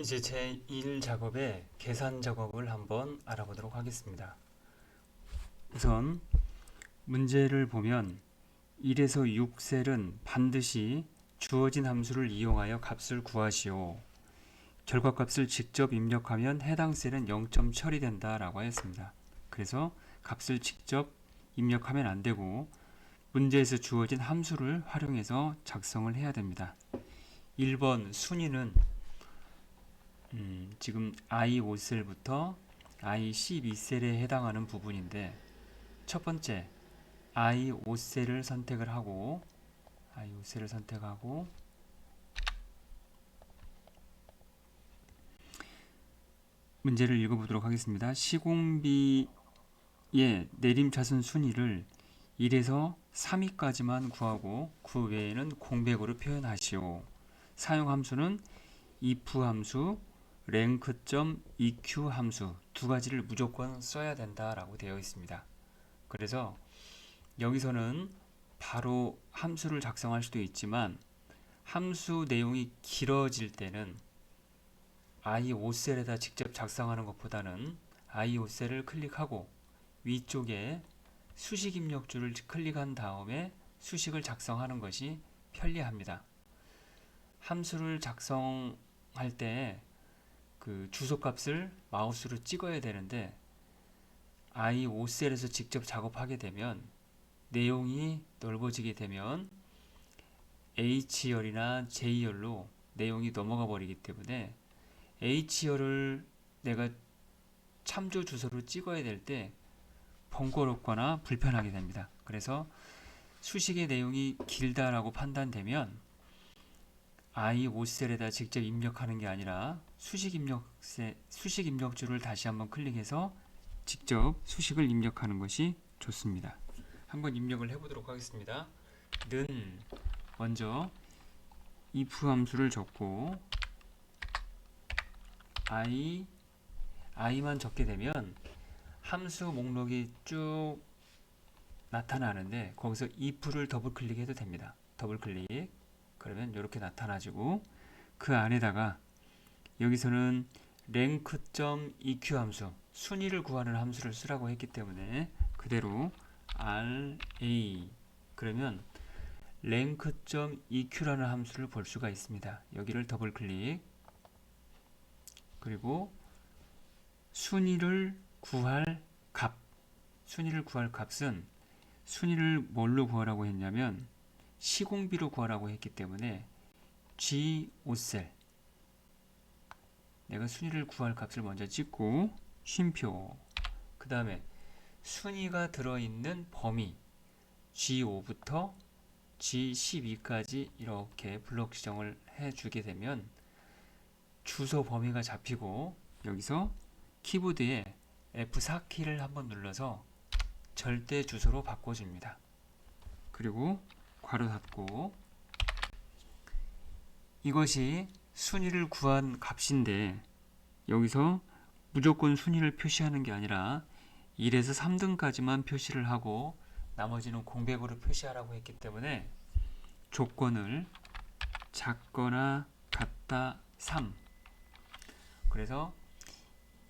이제 제1 작업의 계산 작업을 한번 알아보도록 하겠습니다. 우선 문제를 보면 1에서 6셀은 반드시 주어진 함수를 이용하여 값을 구하시오. 결과값을 직접 입력하면 해당 셀은 0점 처리된다 라고 하였습니다. 그래서 값을 직접 입력하면 안되고 문제에서 주어진 함수를 활용해서 작성을 해야 됩니다. 1번 순위는 지금 I5셀부터 I12셀에 해당하는 부분인데 첫 번째 I5셀을 선택을 하고 I5셀을 선택하고 문제를 읽어보도록 하겠습니다. 시공비의 내림차순 순위를 1에서 3위까지만 구하고 그 외에는 공백으로 표현하시오. 사용 함수는 if 함수, rank.eq 함수 두 가지를 무조건 써야 된다라고 되어 있습니다. 그래서 여기서는 바로 함수를 작성할 수도 있지만 함수 내용이 길어질 때는 I5셀에다 직접 작성하는 것보다는 I5셀을 클릭하고 위쪽에 수식 입력줄을 클릭한 다음에 수식을 작성하는 것이 편리합니다. 함수를 작성할 때 그 주소값을 마우스로 찍어야 되는데 I5셀에서 직접 작업하게 되면 내용이 넓어지게 되면 H열이나 J열로 내용이 넘어가 버리기 때문에 H열을 내가 참조 주소로 찍어야 될 때 번거롭거나 불편하게 됩니다. 그래서 수식의 내용이 길다라고 판단되면 I5셀에다 직접 입력하는 게 아니라 수식 입력줄을 다시 한번 클릭해서 직접 수식을 입력하는 것이 좋습니다. 한번 입력을 해보도록 하겠습니다. 는 먼저 if 함수를 적고 i만 적게 되면 함수 목록이 쭉 나타나는데 거기서 if를 더블 클릭해도 됩니다. 더블 클릭 그러면 이렇게 나타나지고 그 안에다가 여기서는 rank.eq 함수 순위를 구하는 함수를 쓰라고 했기 때문에 그대로 RA 그러면 rank.eq라는 함수를 볼 수가 있습니다. 여기를 더블 클릭 그리고 순위를 구할 값은 순위를 뭘로 구하라고 했냐면 시공비로 구하라고 했기 때문에 G5셀 내가 순위를 구할 값을 먼저 찍고 쉼표 그 다음에 순위가 들어있는 범위 G5부터 G12까지 이렇게 블록 지정을 해주게 되면 주소 범위가 잡히고 여기서 키보드에 F4키를 한번 눌러서 절대 주소로 바꿔줍니다. 그리고 괄호 닫고 이것이 순위를 구한 값인데 여기서 무조건 순위를 표시하는 게 아니라 1에서 3등까지만 표시를 하고 나머지는 공백으로 표시하라고 했기 때문에 조건을 작거나 같다 3 그래서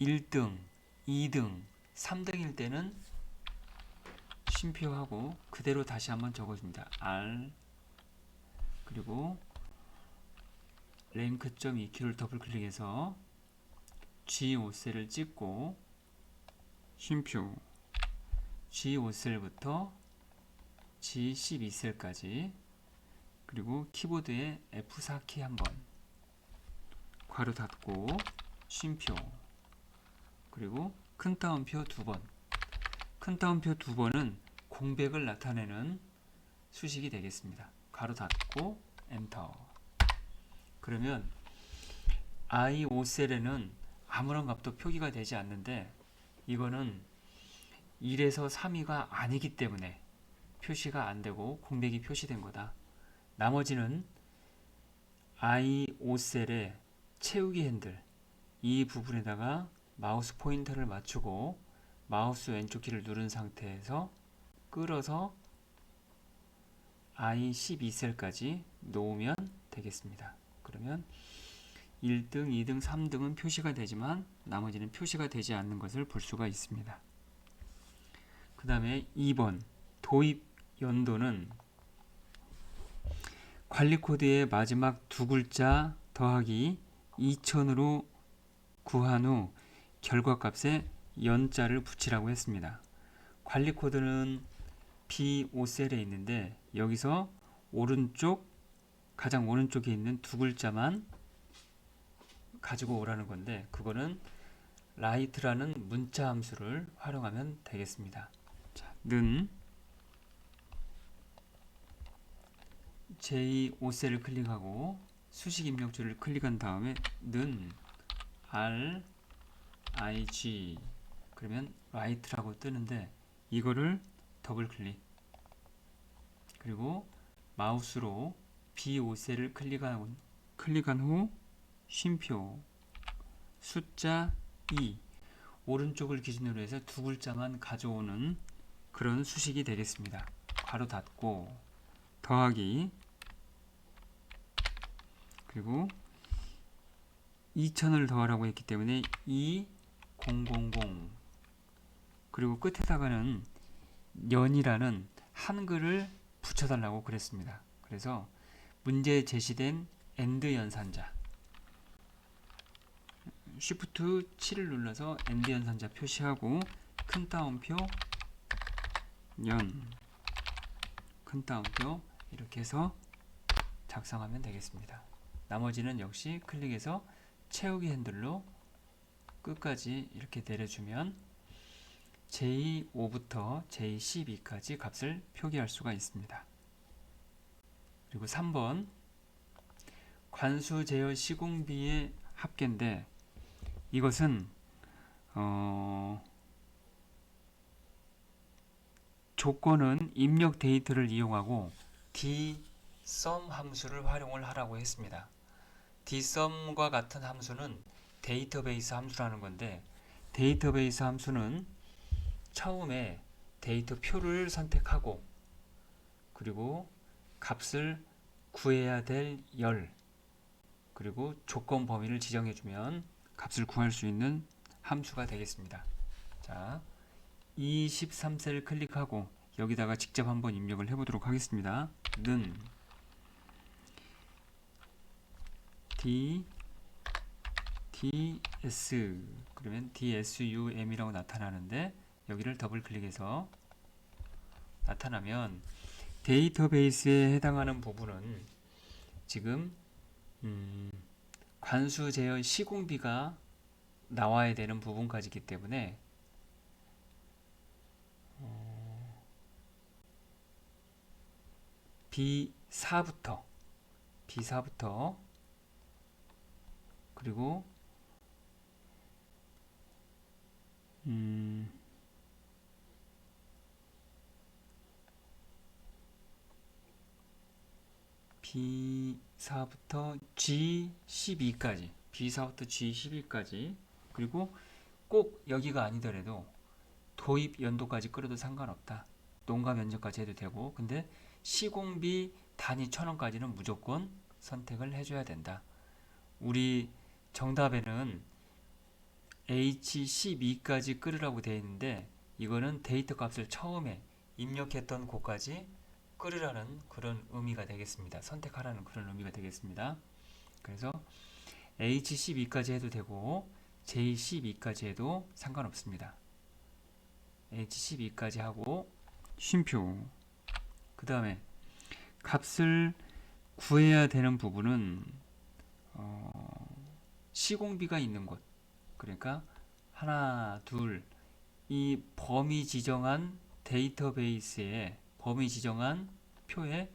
1등, 2등, 3등일 때는 쉼표하고 그대로 다시 한번 적어줍니다. R 그리고 rank.eq를 더블 클릭해서 G5셀을 찍고 쉼표 G5셀부터 G12셀까지 그리고 키보드에 F4키 한번 괄호 닫고 쉼표 그리고 큰 따옴표 2번 큰 따옴표 2번은 공백을 나타내는 수식이 되겠습니다. 괄호 닫고 엔터 그러면 I5셀에는 아무런 값도 표기가 되지 않는데 이거는 1에서 3위가 아니기 때문에 표시가 안되고 공백이 표시된 거다. 나머지는 I5셀의 채우기 핸들 이 부분에다가 마우스 포인터를 맞추고 마우스 왼쪽 키를 누른 상태에서 끌어서 I12셀까지 놓으면 되겠습니다. 그러면 1등, 2등, 3등은 표시가 되지만 나머지는 표시가 되지 않는 것을 볼 수가 있습니다. 그 다음에 2번 도입 연도는 관리 코드의 마지막 두 글자 더하기 2000으로 구한 후 결과값에 연자를 붙이라고 했습니다. 관리 코드는 B5셀에 있는데 여기서 가장 오른쪽에 있는 두 글자만 가지고 오라는 건데 그거는 write라는 문자 함수를 활용하면 되겠습니다. 자, 는 j5셀을 클릭하고 수식 입력줄을 클릭한 다음에 는 rig 그러면 write라고 뜨는데 이거를 더블 그리고 마우스로 B5셀을 클릭한 후 쉼표 숫자 2 오른쪽을 기준으로 해서 두 글자만 가져오는 그런 수식이 되겠습니다. 괄호 닫고 더하기 그리고 2000을 더하라고 했기 때문에 2000 그리고 끝에다가는 연이라는 한글을 붙여달라고 그랬습니다. 그래서 문제에 제시된 AND 연산자 Shift 7을 눌러서 AND 연산자 표시하고 큰 따옴표 큰 따옴표 이렇게 해서 작성하면 되겠습니다. 나머지는 역시 클릭해서 채우기 핸들로 끝까지 이렇게 내려주면 J5부터 J12까지 값을 표기할 수가 있습니다. 그리고 3번 관수 제어 시공비의 합계인데 이것은 조건은 입력 데이터를 이용하고 dsum 함수를 활용을 하라고 했습니다. dsum과 같은 함수는 데이터베이스 함수라는 건데 데이터베이스 함수는 처음에 데이터 표를 선택하고 그리고 값을 구해야 될 열 그리고 조건 범위를 지정해주면 값을 구할 수 있는 함수가 되겠습니다. 자, 23셀을 클릭하고 여기다가 직접 한번 입력을 해보도록 하겠습니다. 는 ds 그러면 dsum이라고 나타나는데 여기를 더블 클릭해서 나타나면 데이터베이스에 해당하는 부분은 지금 관수 제어 시공비가 나와야 되는 부분까지이기 때문에 B4부터 그리고 B4부터 G12까지 그리고 꼭 여기가 아니더라도 도입 연도까지 끌어도 상관없다. 농가 면적까지 해도 되고 근데 시공비 단위 1000원까지는 무조건 선택을 해줘야 된다. 우리 정답에는 H12까지 끌으라고 되어 있는데 이거는 데이터 값을 처음에 입력했던 곳까지 끌으라는 그런 의미가 되겠습니다. 선택하라는 그런 의미가 되겠습니다. 그래서 H12까지 해도 되고 J12까지 해도 상관없습니다. H12까지 하고 쉼표 그 다음에 값을 구해야 되는 부분은 시공비가 있는 곳 그러니까 하나 둘 이 범위 지정한 데이터베이스에 범위 지정한 표에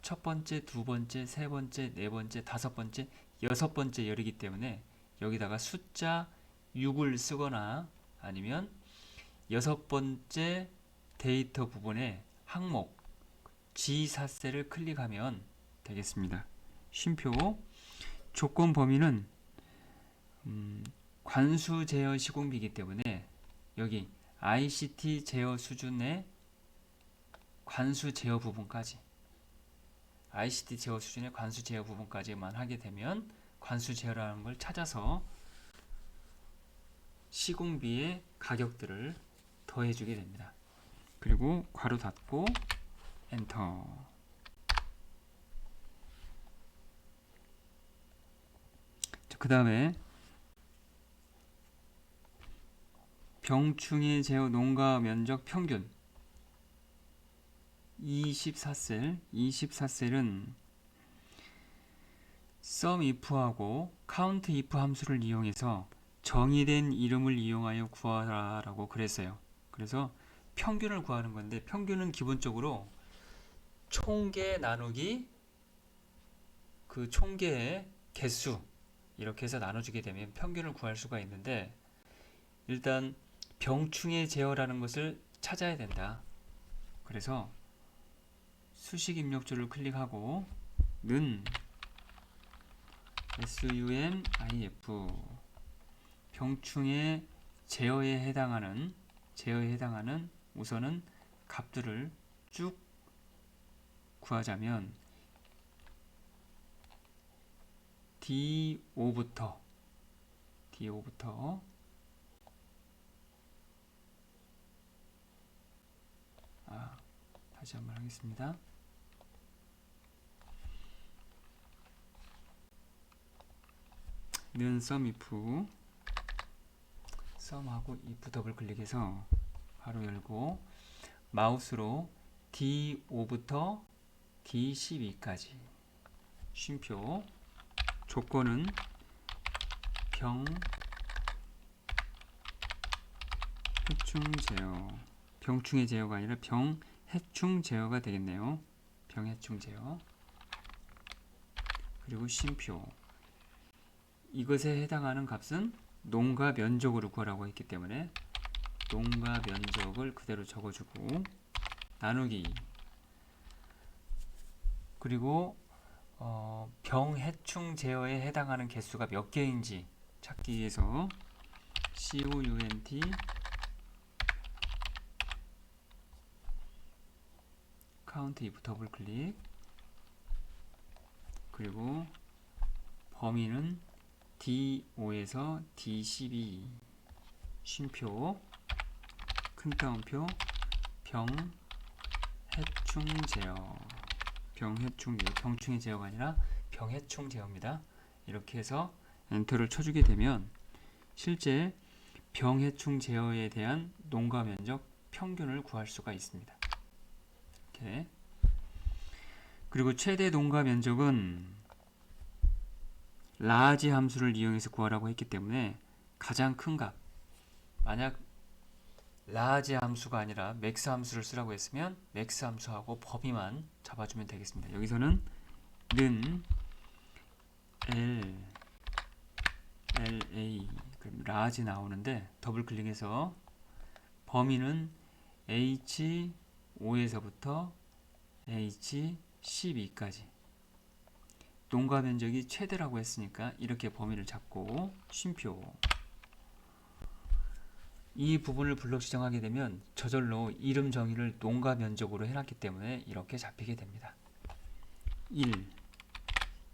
첫 번째, 두 번째, 세 번째, 네 번째, 다섯 번째, 여섯 번째 열이기 때문에 여기다가 숫자 6을 쓰거나 아니면 여섯 번째 데이터 부분에 항목 G4셀을 클릭하면 되겠습니다. 쉼표 조건 범위는 관수 제어 시공비이기 때문에 여기 ICT 제어 수준의 관수 제어 부분까지 ICT 제어 수준의 관수 제어 부분까지만 하게 되면 관수 제어라는 걸 찾아서 시공비의 가격들을 더해주게 됩니다. 그리고 괄호 닫고 엔터. 그 다음에 병충해 제어 농가 면적 평균 24셀은 SUMIF하고 COUNTIF 함수를 이용해서 정의된 이름을 이용하여 구하라라고 그랬어요. 그래서 평균을 구하는 건데, 평균은 기본적으로 총계 나누기 그 총계의 개수, 이렇게 해서 나눠주게 되면 평균을 구할 수가 있는데, 일단 병충해 제어라는 것을 찾아야 된다. 그래서 수식 입력줄을 클릭하고 는 SUMIF 병충해 제어에 해당하는 우선은 값들을 쭉 구하자면 D5부터 다시 한번 하겠습니다. 는 SUMIF SUM하고 if 더블 클릭해서 바로 열고 마우스로 D5부터 D12까지 쉼표. 조건은 병충해 제어가 아니라 병해충 제어가 되겠네요. 병해충 제어. 그리고 쉼표. 이것에 해당하는 값은 농가 면적으로 구하라고 했기 때문에 농가 면적을 그대로 적어주고 나누기. 그리고 병해충 제어에 해당하는 개수가 몇 개인지 찾기 위해서 COUNT COUNTIF 더블 클릭. 그리고 범위는 D5에서 D12 쉼표 큰 따옴표 병해충 제어. 병충해 제어가 아니라 병해충 제어입니다. 이렇게 해서 엔터를 쳐주게 되면 실제 병해충 제어에 대한 농가 면적 평균을 구할 수가 있습니다. 이렇게. 그리고 최대 농가 면적은 large 함수를 이용해서 구하라고 했기 때문에 가장 큰 값, 만약 large 함수가 아니라 max 함수를 쓰라고 했으면 max 함수하고 범위만 잡아주면 되겠습니다. 여기서는 는 LA 그럼 large 나오는데 더블 클릭해서 범위는 H5에서부터 H12까지 농가 면적이 최대라고 했으니까 이렇게 범위를 잡고 쉼표. 이 부분을 블록 지정하게 되면 저절로 이름 정의를 농가 면적으로 해놨기 때문에 이렇게 잡히게 됩니다. 1.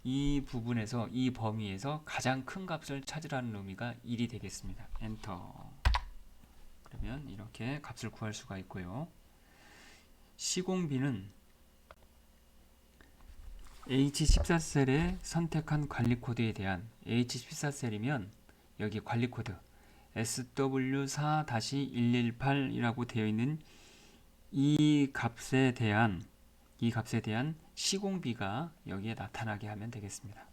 이 부분에서 이 범위에서 가장 큰 값을 찾으라는 의미가 1이 되겠습니다. 엔터. 그러면 이렇게 값을 구할 수가 있고요. 시공비는 H14셀에 선택한 관리 코드에 대한 H14셀이면 여기 관리 코드 SW4-118이라고 되어 있는 이 값에 대한 시공비가 여기에 나타나게 하면 되겠습니다.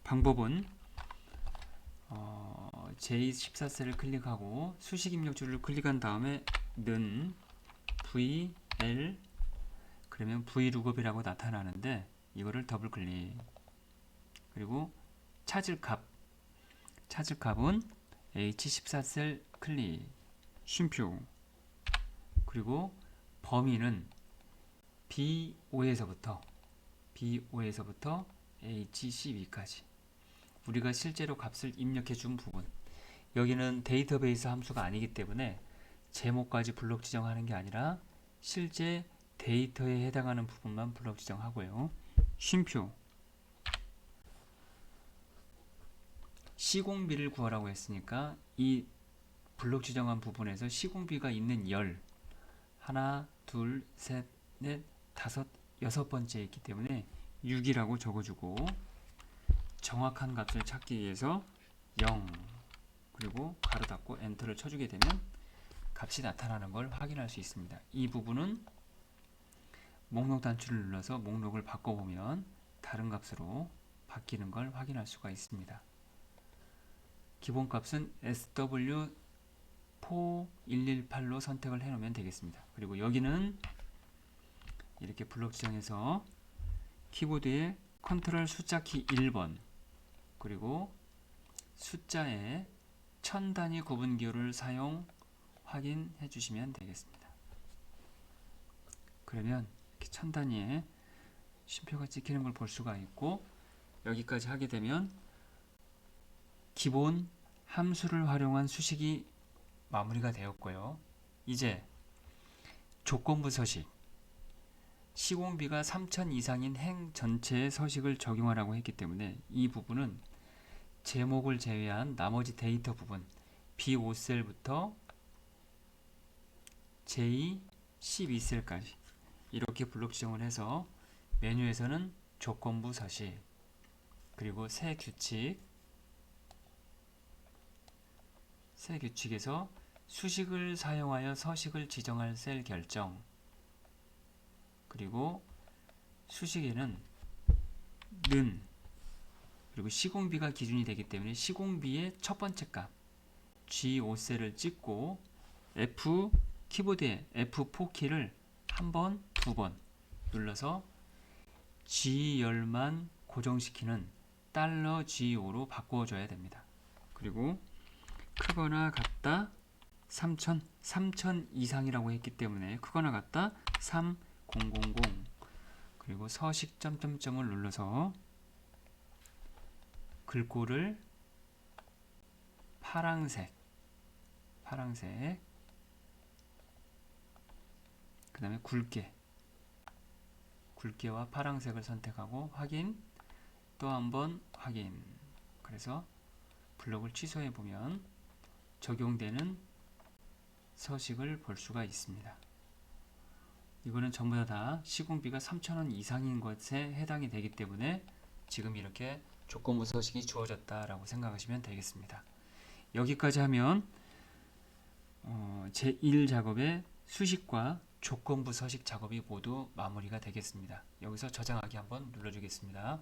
방법은 J14셀을 클릭하고 수식 입력줄을 클릭한 다음에 는 VL 그러면 VLOOKUP이라고 나타나는데 이거를 더블 클릭. 그리고 찾을 값은 H14셀 클릭 쉼표. 그리고 범위는 B5에서부터 H12까지 우리가 실제로 값을 입력해 준 부분. 여기는 데이터베이스 함수가 아니기 때문에 제목까지 블록 지정하는 게 아니라 실제 데이터에 해당하는 부분만 블록 지정하고요. 쉼표. 시공비를 구하라고 했으니까 이 블록 지정한 부분에서 시공비가 있는 열 하나, 둘, 셋, 넷, 다섯, 여섯 번째에 있기 때문에 6이라고 적어주고 정확한 값을 찾기 위해서 0 그리고 가로 닫고 엔터를 쳐주게 되면 값이 나타나는 걸 확인할 수 있습니다. 이 부분은 목록 단추를 눌러서 목록을 바꿔보면 다른 값으로 바뀌는 걸 확인할 수가 있습니다. 기본값은 SW4118로 선택을 해놓으면 되겠습니다. 그리고 여기는 이렇게 블록 지정해서 키보드에 컨트롤 숫자 키 1번 그리고 숫자에 1000단위 구분기호를 사용 확인해 주시면 되겠습니다. 그러면 이렇게 1000단위의 쉼표가 찍히는 걸 볼 수가 있고 여기까지 하게 되면 기본 함수를 활용한 수식이 마무리가 되었고요. 이제 조건부 서식 시공비가 3000 이상인 행 전체의 서식을 적용하라고 했기 때문에 이 부분은 제목을 제외한 나머지 데이터 부분 B5셀부터 J12셀까지 이렇게 블록 지정을 해서 메뉴에서는 조건부 서식 그리고 새 규칙에서 수식을 사용하여 서식을 지정할 셀 결정 그리고 수식에는 는 그리고 시공비가 기준이 되기 때문에 시공비의 첫 번째 값 G5셀을 찍고 키보드의 F4키를 한 번, 두 번 눌러서 G열만 고정시키는 $G5로 바꿔줘야 됩니다. 그리고 크거나 같다 3000 이상이라고 했기 때문에 크거나 같다 3000 그리고 서식 점점점을 눌러서 글꼴을 파랑색 그 다음에 굵게와 파랑색을 선택하고 확인 또 한번 확인 그래서 블록을 취소해 보면 적용되는 서식을 볼 수가 있습니다. 이거는 전부 다 시공비가 3000원 이상인 것에 해당이 되기 때문에 지금 이렇게 조건부 서식이 주어졌다라고 생각하시면 되겠습니다. 여기까지 하면 제1 작업의 수식과 조건부 서식 작업이 모두 마무리가 되겠습니다. 여기서 저장하기 한번 눌러주겠습니다.